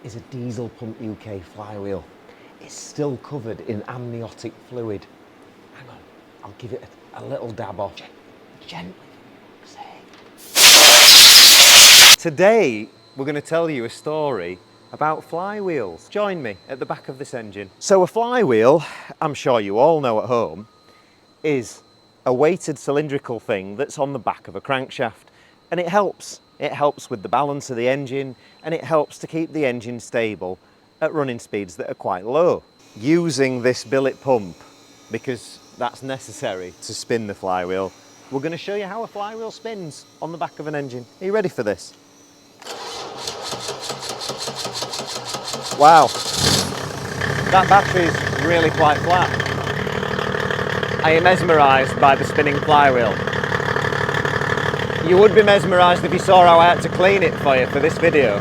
is a Dieselpumpuk UK flywheel. It's still covered in amniotic fluid. Hang on, I'll give it a little dab off. Gently. Today, we're going to tell you a story about flywheels. Join me at the back of this engine. So a flywheel, I'm sure you all know at home, is a weighted cylindrical thing that's on the back of a crankshaft. And it helps. It helps with the balance of the engine, and it helps to keep the engine stable at running speeds that are quite low. Using this billet pump, because that's necessary to spin the flywheel, we're going to show you how a flywheel spins on the back of an engine. Are you ready for this? Wow, that battery is really quite flat. I am mesmerised by the spinning flywheel. You would be mesmerised if you saw how I had to clean it for you for this video.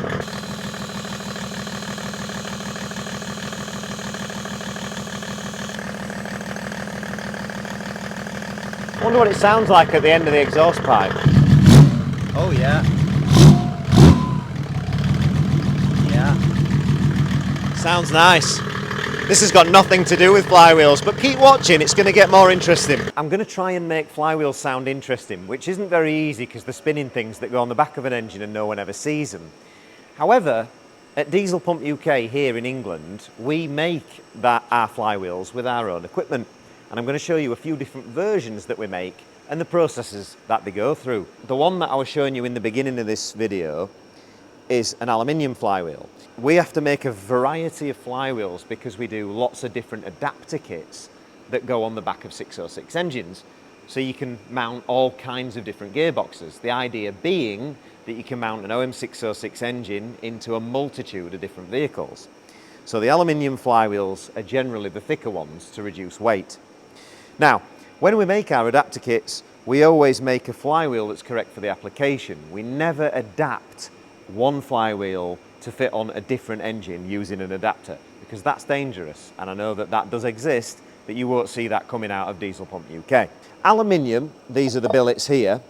I wonder what it sounds like at the end of the exhaust pipe. Oh yeah. Sounds nice. This has got nothing to do with flywheels, but keep watching, it's going to get more interesting. I'm going to try and make flywheels sound interesting, which isn't very easy because they're spinning things that go on the back of an engine and no one ever sees them. However, at Dieselpumpuk UK here in England, we make our flywheels with our own equipment. And I'm going to show you a few different versions that we make and the processes that they go through. The one that I was showing you in the beginning of this video is an aluminium flywheel. We have to make a variety of flywheels because we do lots of different adapter kits that go on the back of 606 engines. So you can mount all kinds of different gearboxes. The idea being that you can mount an OM606 engine into a multitude of different vehicles. So the aluminium flywheels are generally the thicker ones to reduce weight. Now, when we make our adapter kits, we always make a flywheel that's correct for the application. We never adapt one flywheel to fit on a different engine using an adapter, because that's dangerous, and I know that that does exist, but you won't see that coming out of Dieselpumpuk UK. Aluminium, these are the billets here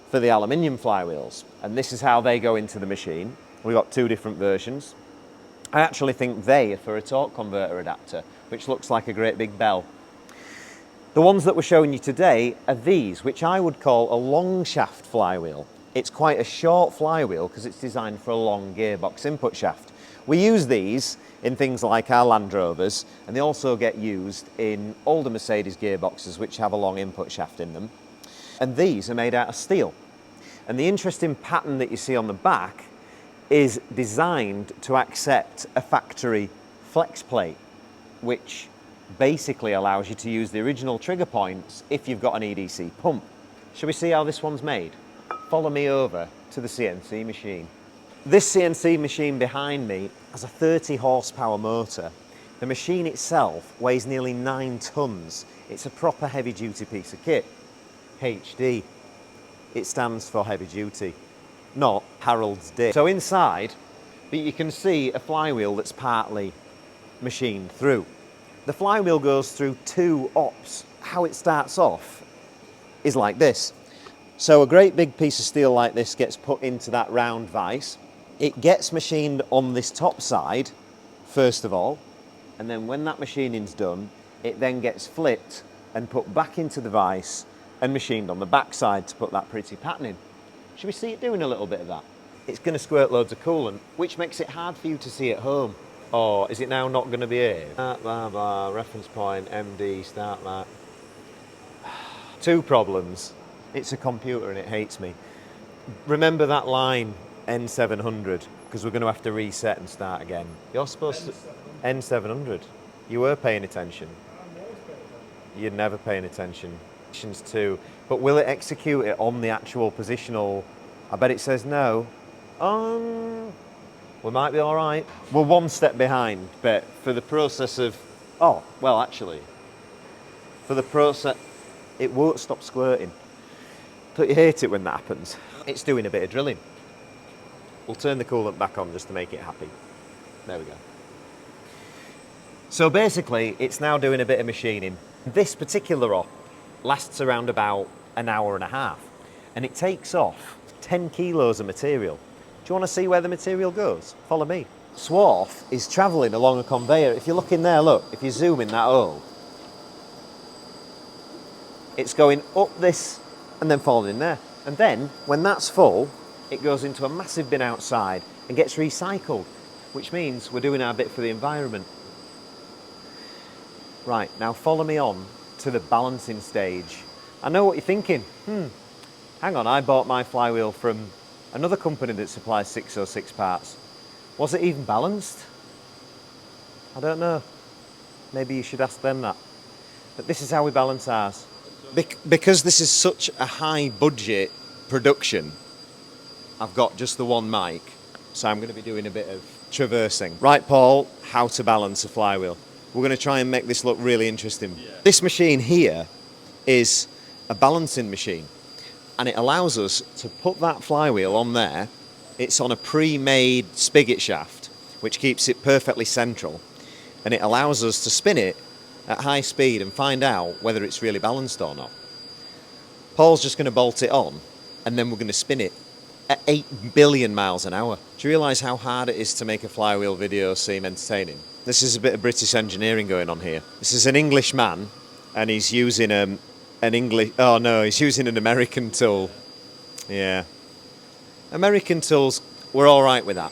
for the aluminium flywheels, and this is how they go into the machine. We've got two different versions. I actually think they are for a torque converter adapter, which looks like a great big bell. The ones that we're showing you today are these, which I would call a long shaft flywheel. It's quite a short flywheel because it's designed for a long gearbox input shaft. We use these in things like our Land Rovers, and they also get used in older Mercedes gearboxes which have a long input shaft in them. And these are made out of steel. And the interesting pattern that you see on the back is designed to accept a factory flex plate, which basically allows you to use the original trigger points if you've got an EDC pump. Shall we see how this one's made? Follow me over to the CNC machine. This CNC machine behind me has a 30 horsepower motor. The machine itself weighs nearly 9 tons. It's a proper heavy duty piece of kit. HD. It stands for heavy duty, not Harold's dick. So inside, you can see a flywheel that's partly machined through. The flywheel goes through two ops. How it starts off is like this. So a great big piece of steel like this gets put into that round vise. It gets machined on this top side, first of all, and then when that machining's done, it then gets flipped and put back into the vise and machined on the back side to put that pretty pattern in. Should we see it doing a little bit of that? It's going to squirt loads of coolant, which makes it hard for you to see at home. Or is it now not going to be here? Blah, blah, blah, reference point, MD, start that. Two problems. It's a computer and it hates me. Remember that line, N700, because we're going to have to reset and start again. You're supposed to... N700. You were paying attention. You're never paying attention. Too. But will it execute it on the actual positional? I bet it says no. We might be all right. We're one step behind, but for the process of... Oh, well, actually, for the process... It won't stop squirting. Don't you hate it when that happens? It's doing a bit of drilling. We'll turn the coolant back on just to make it happy. There we go. So basically, it's now doing a bit of machining. This particular op lasts around about an hour and a half, and it takes off 10 kilos of material. Do you want to see where the material goes? Follow me. swath is travelling along a conveyor. If you look in there, look, if you zoom in that hole, it's going up this and then falling in there. And then, when that's full, it goes into a massive bin outside and gets recycled, which means we're doing our bit for the environment. Right, now follow me on to the balancing stage. I know what you're thinking. Hang on, I bought my flywheel from another company that supplies 606 parts. Was it even balanced? I don't know. Maybe you should ask them that. But this is how we balance ours. Because this is such a high budget production, I've got just the one mic, so I'm going to be doing a bit of traversing. Right, Paul, how to balance a flywheel. We're going to try and make this look really interesting. Yeah. This machine here is a balancing machine, and it allows us to put that flywheel on there. It's on a pre-made spigot shaft, which keeps it perfectly central, and it allows us to spin it at high speed and find out whether it's really balanced or not. Paul's just going to bolt it on, and then we're going to spin it at 8 billion miles an hour. Do you realise how hard it is to make a flywheel video seem entertaining? This is a bit of British engineering going on here. This is an English man, and he's using he's using an American tool. Yeah. American tools, we're all right with that.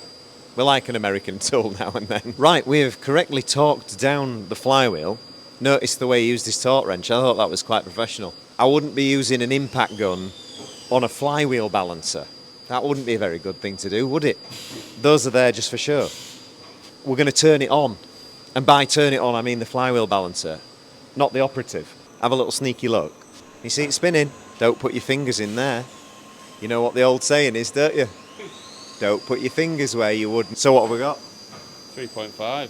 We like an American tool now and then. Right, we have correctly torqued down the flywheel. Notice the way he used his torque wrench. I thought that was quite professional. I wouldn't be using an impact gun on a flywheel balancer. That wouldn't be a very good thing to do, would it? Those are there just for show. We're going to turn it on. And by turn it on, I mean the flywheel balancer, not the operative. Have a little sneaky look. You see it spinning? Don't put your fingers in there. You know what the old saying is, don't you? Don't put your fingers where you wouldn't. So what have we got? 3.5. A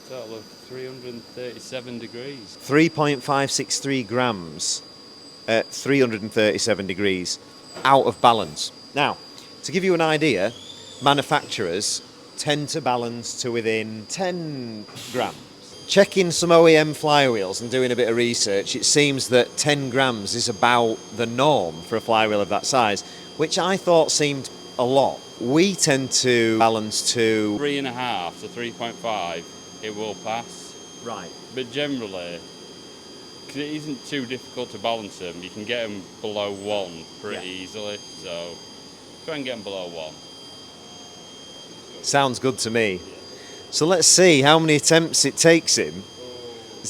total of 337 degrees. 3.563 grams at 337 degrees out of balance. Now, to give you an idea, manufacturers tend to balance to within 10 grams. Checking some OEM flywheels and doing a bit of research, it seems that 10 grams is about the norm for a flywheel of that size, which I thought seemed a lot. We tend to balance to 3.5 to 3.5, it will pass. Right. But generally, because it isn't too difficult to balance them, you can get them below 1 pretty easily, so try and get them below 1. Sounds good to me. So let's see how many attempts it takes him.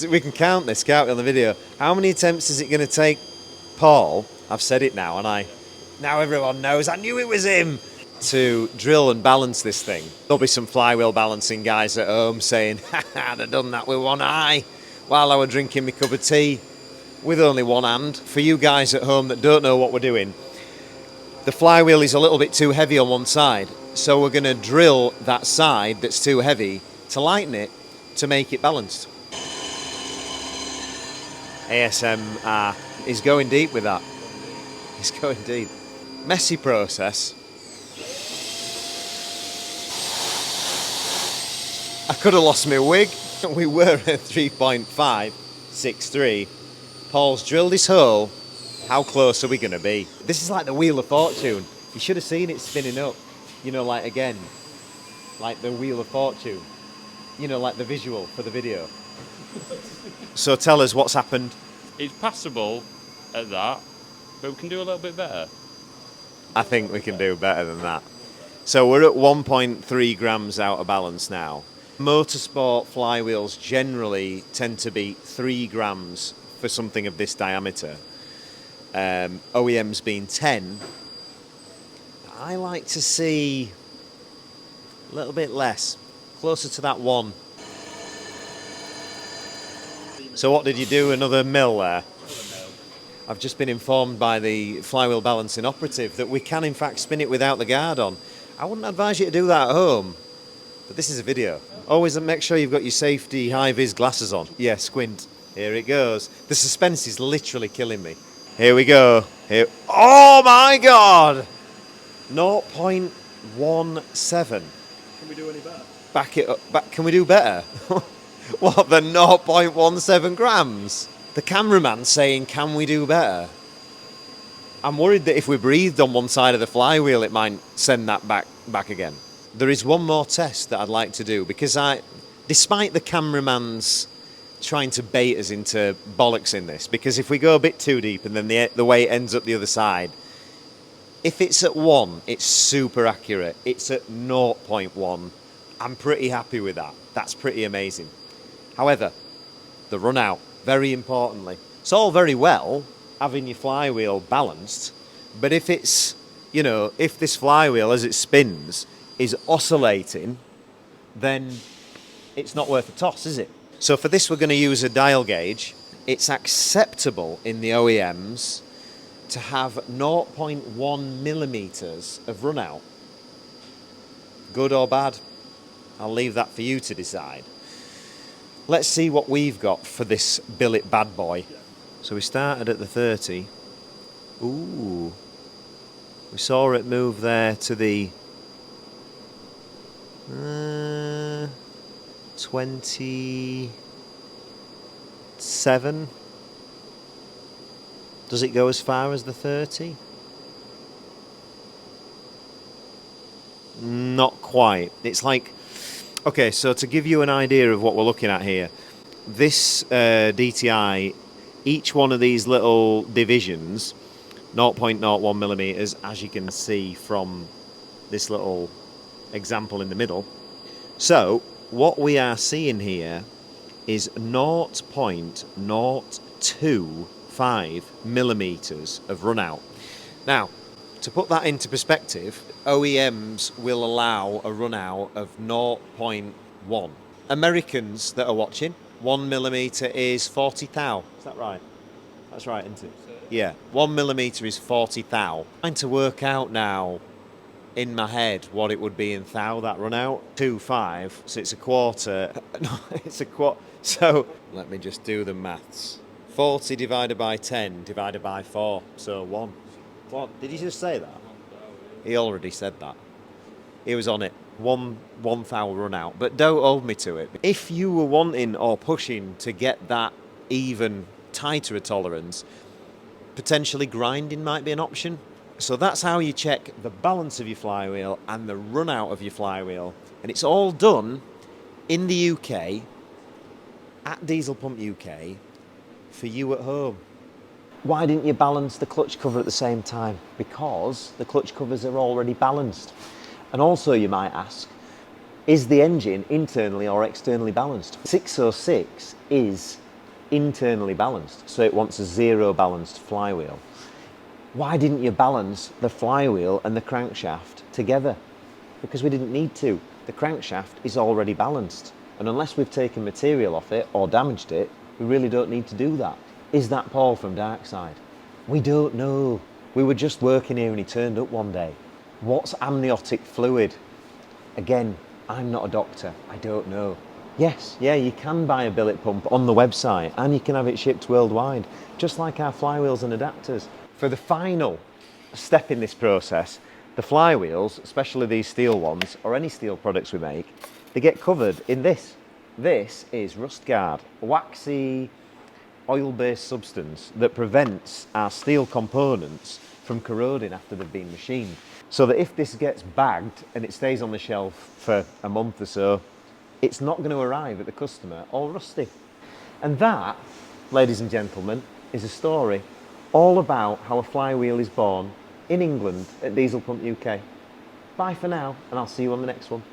We can count this, can't we, on the video? How many attempts is it going to take Paul? I've said it now, and now everyone knows. I knew it was him. To drill and balance this thing. There'll be some flywheel balancing guys at home saying, I'd have done that with one eye while I was drinking my cup of tea with only one hand. For you guys at home that don't know what we're doing, the flywheel is a little bit too heavy on one side, so we're going to drill that side that's too heavy to lighten it to make it balanced. ASMR is going deep with that. He's going deep. Messy process. I could have lost my wig. We were at 3.563. Paul's drilled his hole. How close are we going to be? This is like the Wheel of Fortune. You should have seen it spinning up. You know, like again, like the Wheel of Fortune. You know, like the visual for the video. So tell us what's happened. It's passable at that, but we can do a little bit better. I think we can do better than that. So we're at 1.3 grams out of balance now. Motorsport flywheels generally tend to be 3 grams for something of this diameter. OEMs being 10. I like to see a little bit less, closer to that 1. So what did you do? Another mill there? I've just been informed by the flywheel balancing operative that we can in fact spin it without the guard on. I wouldn't advise you to do that at home, but this is a video. Always make sure you've got your safety high-vis glasses on. Yeah, squint. Here it goes. The suspense is literally killing me. Here we go. Here. Oh my God! 0.17. Can we do any better? Back it up. Can we do better? What, the 0.17 grams? The cameraman's saying, can we do better? I'm worried that if we breathed on one side of the flywheel, it might send that back again. There is one more test that I'd like to do because despite the cameraman's trying to bait us into bollocks in this, because if we go a bit too deep and then the weight ends up the other side, if it's at 1, it's super accurate. It's at 0.1. I'm pretty happy with that. That's pretty amazing. However, the run out, very importantly. It's all very well having your flywheel balanced, but if it's, you know, if this flywheel as it spins is oscillating, then it's not worth a toss, is it? So for this, we're going to use a dial gauge. It's acceptable in the OEMs to have 0.1 millimeters of run out. Good or bad? I'll leave that for you to decide. Let's see what we've got for this billet bad boy. So we started at the 30. Ooh. We saw it move there to the 27. Does it go as far as the 30? Not quite. It's like, okay, so to give you an idea of what we're looking at here, this DTI, each one of these little divisions, 0.01 millimeters, as you can see from this little example in the middle. So what we are seeing here is 0.025 millimeters of run out. Now, to put that into perspective, OEMs will allow a run out of 0.1. Americans that are watching, 1 millimeter is 40 thou. Is that right? That's right, isn't it? Yeah, 1 millimeter is 40 thou. I'm trying to work out now in my head what it would be in thou, that run out. 2.5, so it's a quarter. No, it's a quarter. So let me just do the maths. 40 divided by 10 divided by 4, so 1. What? Did he just say that? He already said that. He was on it. One thou run out. But don't hold me to it. If you were wanting or pushing to get that even tighter a tolerance, potentially grinding might be an option. So that's how you check the balance of your flywheel and the run out of your flywheel. And it's all done in the UK at Diesel Pump UK for you at home. Why didn't you balance the clutch cover at the same time? Because the clutch covers are already balanced. And also you might ask, is the engine internally or externally balanced? 606 is internally balanced, so it wants a zero balanced flywheel. Why didn't you balance the flywheel and the crankshaft together? Because we didn't need to. The crankshaft is already balanced, and unless we've taken material off it or damaged it, we really don't need to do that. Is that Paul from Darkside? We don't know. We were just working here and he turned up one day. What's amniotic fluid? Again, I'm not a doctor, I don't know. Yes, yeah, you can buy a billet pump on the website and you can have it shipped worldwide, just like our flywheels and adapters. For the final step in this process, the flywheels, especially these steel ones, or any steel products we make, they get covered in this. This is rust guard, a waxy, oil-based substance that prevents our steel components from corroding after they've been machined. So that if this gets bagged and it stays on the shelf for a month or so, it's not going to arrive at the customer all rusty. And that, ladies and gentlemen, is a story all about how a flywheel is born in England at Diesel Pump UK. Bye for now, and I'll see you on the next one.